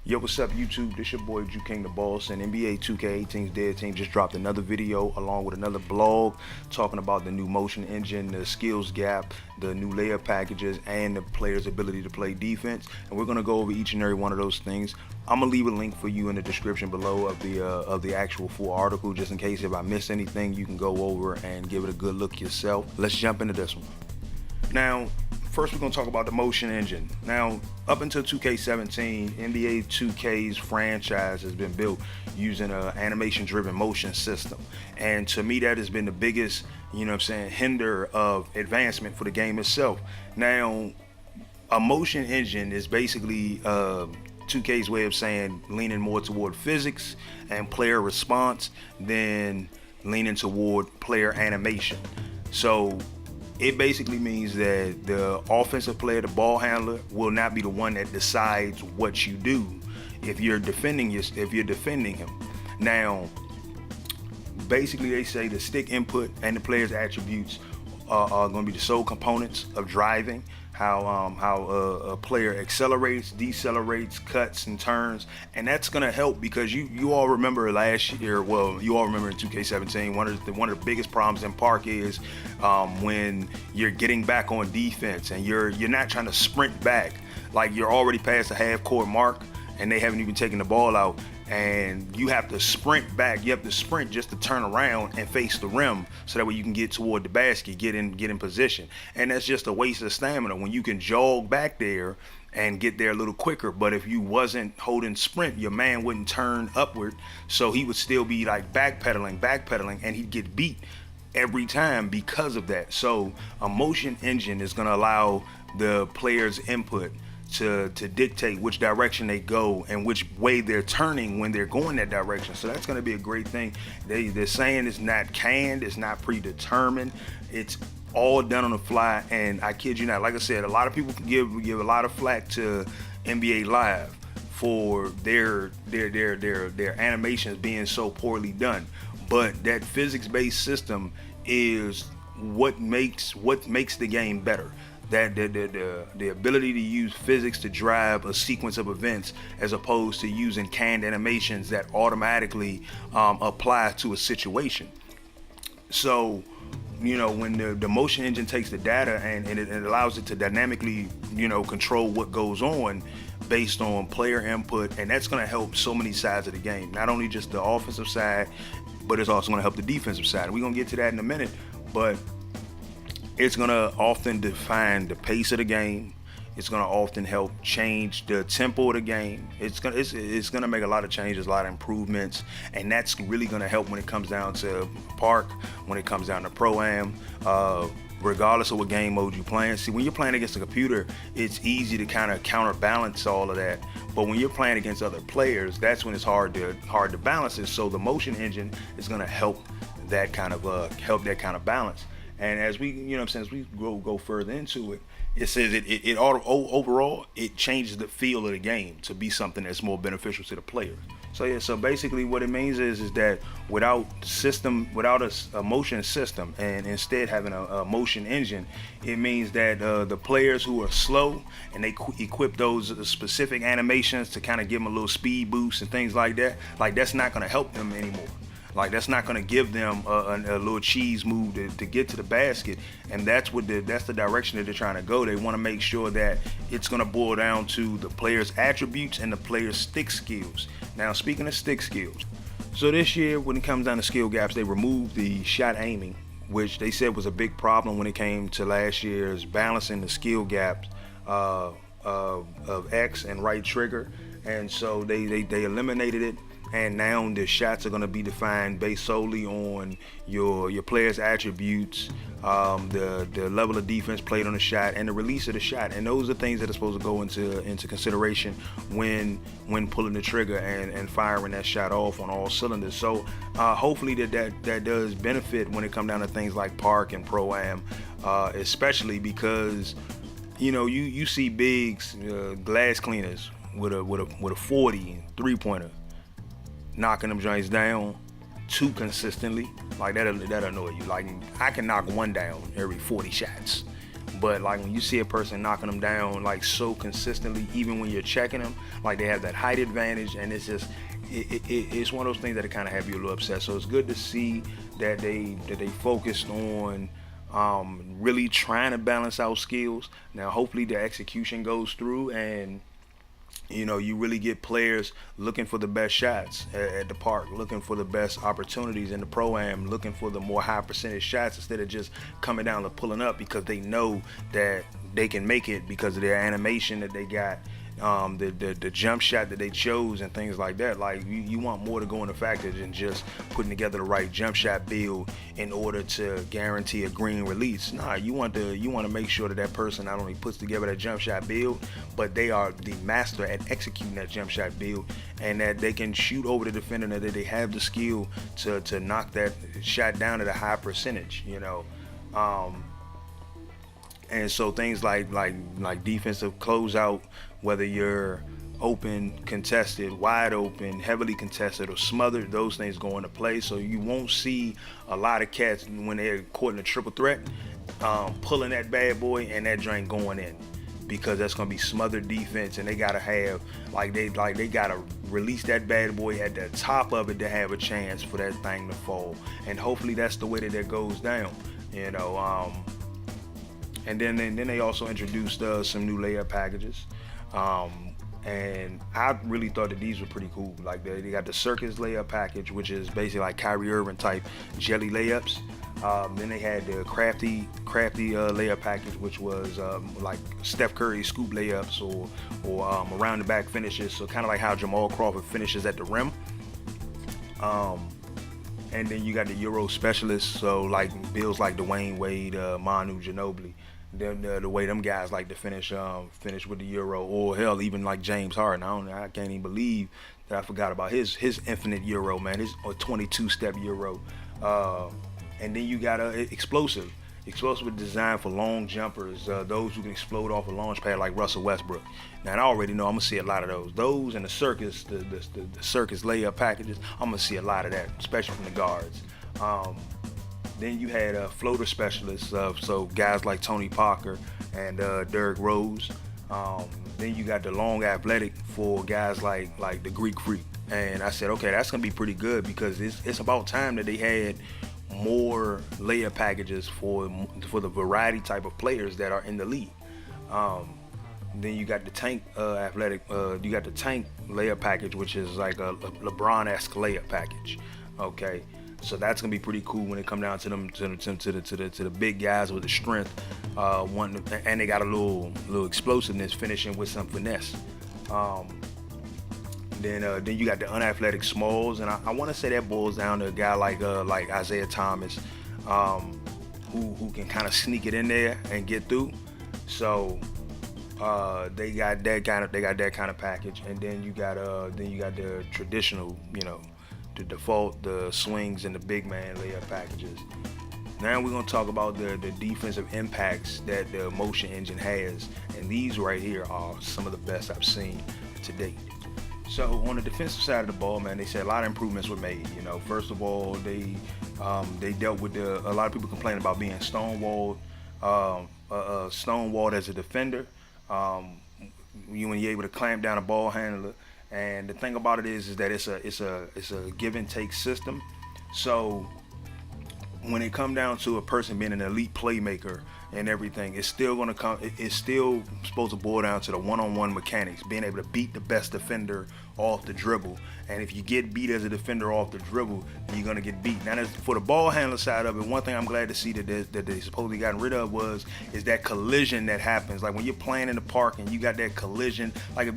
Yo, what's up, YouTube? This your boy JuKING the Boss, and NBA 2K18's Dead Team just dropped another video along with another blog talking about the new motion engine, the skills gap, the new layup packages, and the player's ability to play defense. And we're gonna go over each and every one of those things. I'm gonna leave a link for you in the description below of the actual full article, just in case if I miss anything, you can go over and give it a good look yourself. Let's jump into this one. Now, first we're going to talk about the motion engine. Now, up until 2K17, NBA 2K's franchise has been built using an animation-driven motion system. And to me, that has been the biggest, hinder of advancement for the game itself. Now, a motion engine is basically 2K's way of saying leaning more toward physics and player response than leaning toward player animation. So it basically means that the offensive player, the ball handler, will not be the one that decides what you do if you're defending him. Now, basically they say the stick input and the player's attributes are going to be the sole components of driving how a player accelerates, decelerates, cuts, and turns. And that's going to help because you all remember last year, well, you all remember in 2K17, one of the biggest problems in Park is when you're getting back on defense and you're not trying to sprint back, like you're already past the half court mark and they haven't even taken the ball out, and you have to sprint back. You have to sprint just to turn around and face the rim so that way you can get toward the basket, get in position. And that's just a waste of stamina when you can jog back there and get there a little quicker. But if you wasn't holding sprint, your man wouldn't turn upward, so he would still be like backpedaling, and he'd get beat every time because of that. So a motion engine is going to allow the player's input to dictate which direction they go and which way they're turning when they're going that direction. So that's going to be a great thing. They're saying it's not canned, it's not predetermined, it's all done on the fly. And I kid you not, like I said, a lot of people can give a lot of flack to NBA Live for their animations being so poorly done, but that physics-based system is what makes the game better. That the ability to use physics to drive a sequence of events as opposed to using canned animations that automatically apply to a situation. So, when the motion engine takes the data and it allows it to dynamically, control what goes on based on player input, and that's going to help so many sides of the game, not only just the offensive side, but it's also going to help the defensive side. We're going to get to that in a minute, but it's going to often define the pace of the game. It's going to often help change the tempo of the game. It's going to make a lot of changes, a lot of improvements, and that's really going to help when it comes down to Park, when it comes down to Pro-Am, regardless of what game mode you're playing. See, when you're playing against a computer, it's easy to kind of counterbalance all of that. But when you're playing against other players, that's when it's hard to balance it. So the motion engine is going to help that kind of balance. And as we, as we go further into it, it says overall it changes the feel of the game to be something that's more beneficial to the player. So yeah, so basically what it means is that without a motion system and instead having a motion engine, it means that the players who are slow and they equip those specific animations to kind of give them a little speed boost and things like that, like that's not going to help them anymore. Like that's not going to give them a little cheese move to get to the basket, and that's the direction that they're trying to go. They want to make sure that it's going to boil down to the player's attributes and the player's stick skills. Now, speaking of stick skills, so this year when it comes down to skill gaps, they removed the shot aiming, which they said was a big problem when it came to last year's balancing the skill gaps of X and right trigger, and so they eliminated it. And now the shots are going to be defined based solely on your player's attributes, the level of defense played on the shot, and the release of the shot. And those are things that are supposed to go into consideration when pulling the trigger and firing that shot off on all cylinders. So hopefully that does benefit when it comes down to things like Park and Pro-Am, especially because you see bigs, glass cleaners with a 40 3-pointer. Knocking them joints down too consistently, like that annoy you. Like I can knock one down every 40 shots, But like when you see a person knocking them down like so consistently, even when you're checking them, like they have that height advantage, and it's just it's one of those things that kind of have you a little upset. So it's good to see that they focused on really trying to balance out skills. Now hopefully the execution goes through, and you really get players looking for the best shots at the park, looking for the best opportunities in the pro-am, looking for the more high percentage shots instead of just coming down and pulling up because they know that they can make it because of their animation that they got, the jump shot that they chose and things like that. Like you want more to go into factor than just putting together the right jump shot build in order to guarantee a green release. Nah, you want to make sure that that person not only puts together that jump shot build, but they are the master at executing that jump shot build, and that they can shoot over the defender, and that they have the skill to knock that shot down at a high percentage. And so things like defensive closeout, whether you're open, contested, wide open, heavily contested, or smothered, those things go into play. So you won't see a lot of cats when they're caught in a triple threat pulling that bad boy and that joint going in, because that's gonna be smothered defense, and they gotta have they gotta release that bad boy at the top of it to have a chance for that thing to fall. And hopefully that's the way that goes down. And then they also introduced some new layup packages. And I really thought that these were pretty cool. Like they got the circus layup package, which is basically like Kyrie Irving type jelly layups. Then they had the crafty layup package, which was like Steph Curry scoop layups or around the back finishes. So kind of like how Jamal Crawford finishes at the rim. And then you got the Euro specialists, so like builds like Dwayne Wade, Manu Ginobili. The way them guys like to finish with the Euro, or hell, even like James Harden. I can't even believe that I forgot about his infinite Euro, man. His 22-step Euro. And then you got explosive designed for long jumpers, those who can explode off a launch pad like Russell Westbrook. Now I already know I'm gonna see a lot of those and the circus, the circus layup packages. I'm gonna see a lot of that, especially from the guards. Then you had floater specialists, so guys like Tony Parker and Derrick Rose. Then you got the long athletic for guys like the Greek Freak. And I said, okay, that's gonna be pretty good, because it's about time that they had more layup packages for the variety type of players that are in the league. Then you got the tank athletic. You got the tank layup package, which is like a LeBron-esque layup package. Okay. So that's gonna be pretty cool when it come down to the big guys with the strength, and they got a little explosiveness, finishing with some finesse. Then you got the unathletic smalls, and I want to say that boils down to a guy like Isaiah Thomas, who can kind of sneak it in there and get through. So they got that kind of package, and then you got the traditional, the default, the swings and the big man layup packages. Now we're gonna talk about the defensive impacts that the motion engine has, and these right here are some of the best I've seen to date. So on the defensive side of the ball, man, they said a lot of improvements were made. First of all, they dealt with a lot of people complaining about being stonewalled as a defender. When you're able to clamp down a ball handler. And the thing about it is that it's a give and take system. So when it come down to a person being an elite playmaker and everything, it's still gonna come. It's still supposed to boil down to the one-on-one mechanics, being able to beat the best defender off the dribble. And if you get beat as a defender off the dribble, you're gonna get beat. Now, for the ball handler side of it, one thing I'm glad to see that they supposedly gotten rid of is that collision that happens. Like when you're playing in the park and you got that collision. Like if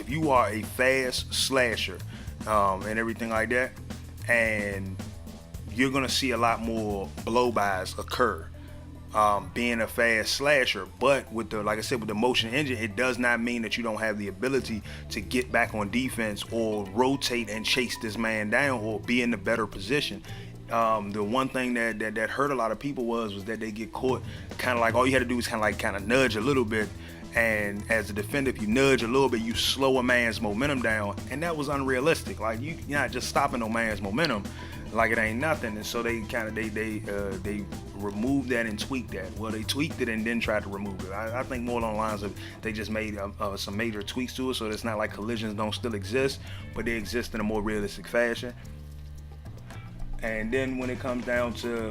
you are a fast slasher and everything like that, and you're gonna see a lot more blow-bys occur being a fast slasher. But with like I said, with the motion engine, it does not mean that you don't have the ability to get back on defense or rotate and chase this man down or be in the better position. The one thing that hurt a lot of people was that they get caught kind of like all you had to do was kind of nudge a little bit. And as a defender, if you nudge a little bit, you slow a man's momentum down, and that was unrealistic. Like you're not just stopping no man's momentum. like it ain't nothing. And so they kind of they removed that and tweaked that. Well, they tweaked it and then tried to remove it. I think more along the lines of they just made some major tweaks to it, so it's not like collisions don't still exist, but they exist in a more realistic fashion. And then when it comes down to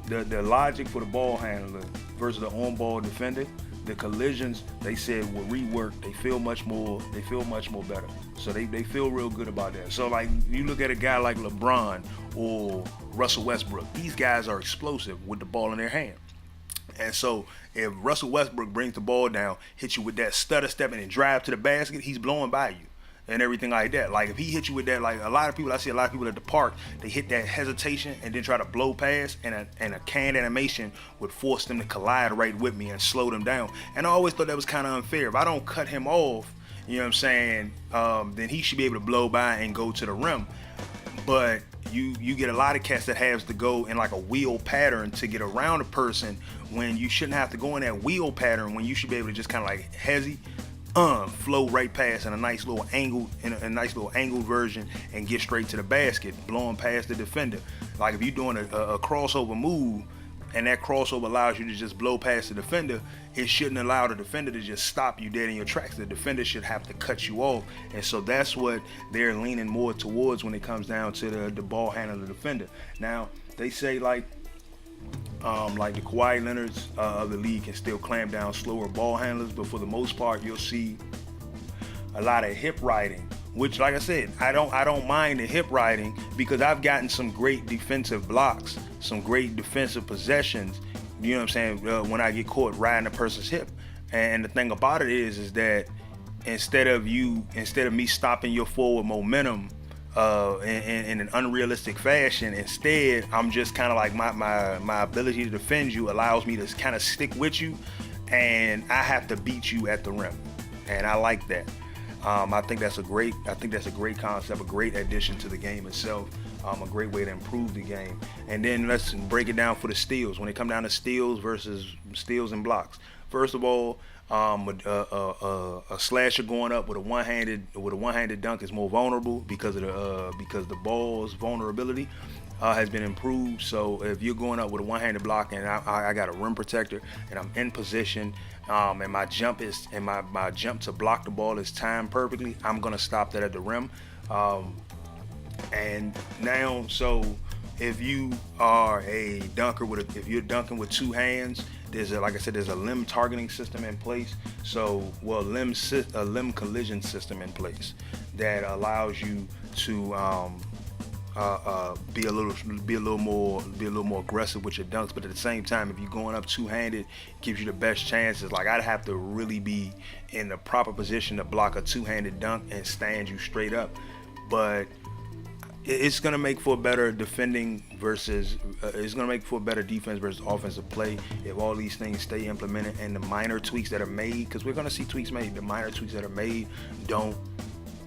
the logic for the ball handler versus the on-ball defender, the collisions they said were reworked. They feel much more better. So they feel real good about that. So like you look at a guy like LeBron or Russell Westbrook, these guys are explosive with the ball in their hand. And so if Russell Westbrook brings the ball down, hits you with that stutter step and then drive to the basket, he's blowing by you and everything like that. Like if he hits you with that, like I see a lot of people at the park, they hit that hesitation and then try to blow past, and a canned animation would force them to collide right with me and slow them down. And I always thought that was kind of unfair. If I don't cut him off, you know what I'm saying, then he should be able to blow by and go to the rim. But you get a lot of cats that has to go in like a wheel pattern to get around a person when you shouldn't have to go in that wheel pattern, when you should be able to just kind of like flow right past in a nice little angled version and get straight to the basket, blowing past the defender. Like if you're doing a crossover move and that crossover allows you to just blow past the defender, it shouldn't allow the defender to just stop you dead in your tracks. The defender should have to cut you off. And so that's what they're leaning more towards when it comes down to the ball handler, the defender. Now, they say like the Kawhi Leonards of the league can still clamp down slower ball handlers, but for the most part, you'll see a lot of hip riding, which, like I said, I don't mind the hip riding because I've gotten some great defensive blocks, some great defensive possessions, you know what I'm saying, when I get caught riding a person's hip. And the thing about it is that instead of me stopping your forward momentum in an unrealistic fashion, instead I'm just kind of like my ability to defend you allows me to kind of stick with you, and I have to beat you at the rim, and I like that. I think that's a great concept, a great addition to the game itself, a great way to improve the game. And then let's break it down for the steals. When it come down to steals versus steals and blocks, first of all, a slasher going up with a one-handed dunk is more vulnerable because the ball's vulnerability has been improved. So if you're going up with a one-handed block and I got a rim protector and I'm in position, and my jump to block the ball is timed perfectly, I'm gonna stop that at the rim. And now, so if you are a dunker if you're dunking with two hands, there's a limb targeting system in place. So, a limb collision system in place that allows you to be a little more aggressive with your dunks. But at the same time, if you're going up two-handed, it gives you the best chances. Like I'd have to really be in the proper position to block a two-handed dunk and stand you straight up. But it's going to make for better defending versus it's going to make for better defense versus offensive play if all these things stay implemented, and the minor tweaks that are made, because we're going to see tweaks made, the minor tweaks that are made don't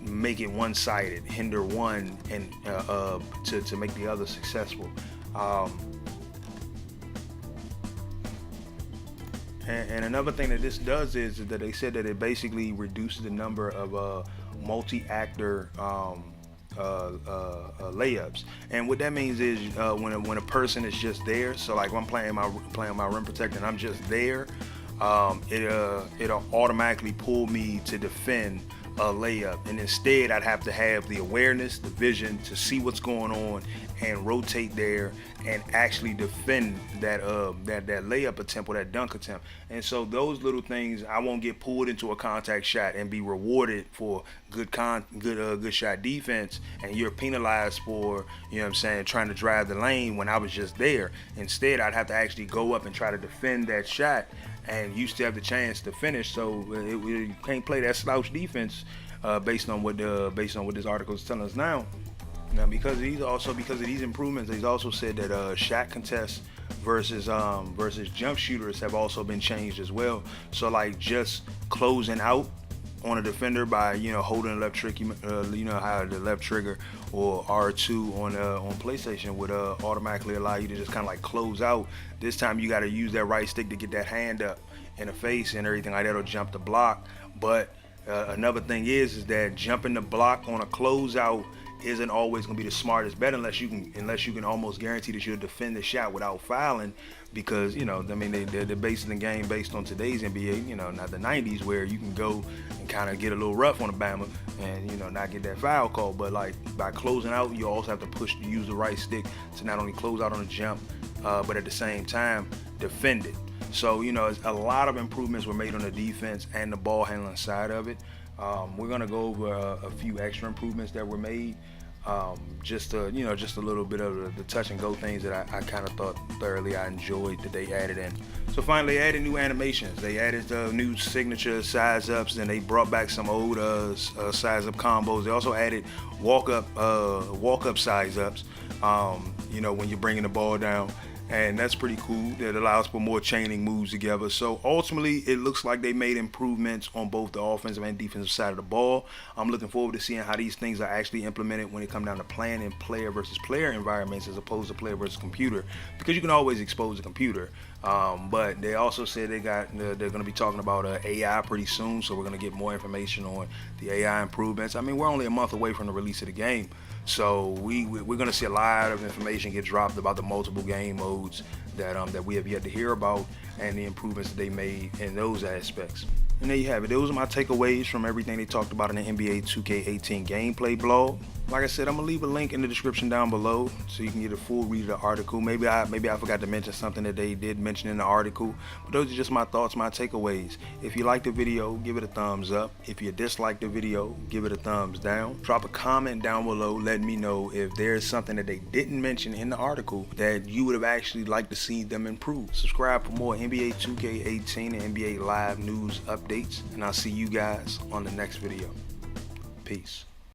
make it one-sided, hinder one and to make the other successful. And another thing that this does is that they said that it basically reduces the number of multi-actor layups. And what that means is when a person is just there, so like when I'm playing my rim protector and I'm just there, it'll automatically pull me to defend a layup, and instead I'd have to have the awareness, the vision to see what's going on and rotate there and actually defend that layup attempt or that dunk attempt. And so those little things, I won't get pulled into a contact shot and be rewarded for good shot defense, and you're penalized for, you know what I'm saying, trying to drive the lane when I was just there. Instead, I'd have to actually go up and try to defend that shot, and you still have the chance to finish. So you can't play that slouch defense based on what this article is telling us now. Now, because of these improvements, he's also said that shot contests versus jump shooters have also been changed as well. So like just closing out on a defender by, you know, holding the left trigger, you know how the left trigger or R2 on PlayStation would automatically allow you to just kind of like close out. This time you got to use that right stick to get that hand up in the face and everything like that, or jump the block. But another thing is that jumping the block on a closeout isn't always going to be the smartest bet unless you can almost guarantee that you'll defend the shot without fouling, because, you know, I mean, they're basing the game based on today's NBA, you know, not the 90s where you can go and kind of get a little rough on a Bama and, you know, not get that foul call. But like by closing out, you also have to use the right stick to not only close out on the jump, but at the same time defend it. So, you know, a lot of improvements were made on the defense and the ball handling side of it. We're gonna go over a few extra improvements that were made. Just a little bit of the touch and go things that I kind of thought thoroughly I enjoyed that they added in. So finally, they added new animations. They added new signature size ups, and they brought back some old size up combos. They also added walk up size ups. You know, when you're bringing the ball down. And that's pretty cool. That allows for more chaining moves together. So ultimately, it looks like they made improvements on both the offensive and defensive side of the ball. I'm looking forward to seeing how these things are actually implemented when it comes down to playing in player versus player environments as opposed to player versus computer, because you can always expose a computer. But they also said they're going to be talking about AI pretty soon, so we're going to get more information on the AI improvements. I mean, we're only a month away from the release of the game, so we're going to see a lot of information get dropped about the multiple game modes that we have yet to hear about and the improvements that they made in those aspects. And there you have it. Those are my takeaways from everything they talked about in the NBA 2K18 gameplay blog. Like I said, I'm gonna leave a link in the description down below so you can get a full read of the article. Maybe I forgot to mention something that they did mention in the article, but those are just my thoughts, my takeaways. If you like the video, give it a thumbs up. If you dislike the video, give it a thumbs down. Drop a comment down below letting me know if there's something that they didn't mention in the article that you would have actually liked to see them improve. Subscribe for more NBA 2K18 and NBA Live news updates, and I'll see you guys on the next video. Peace.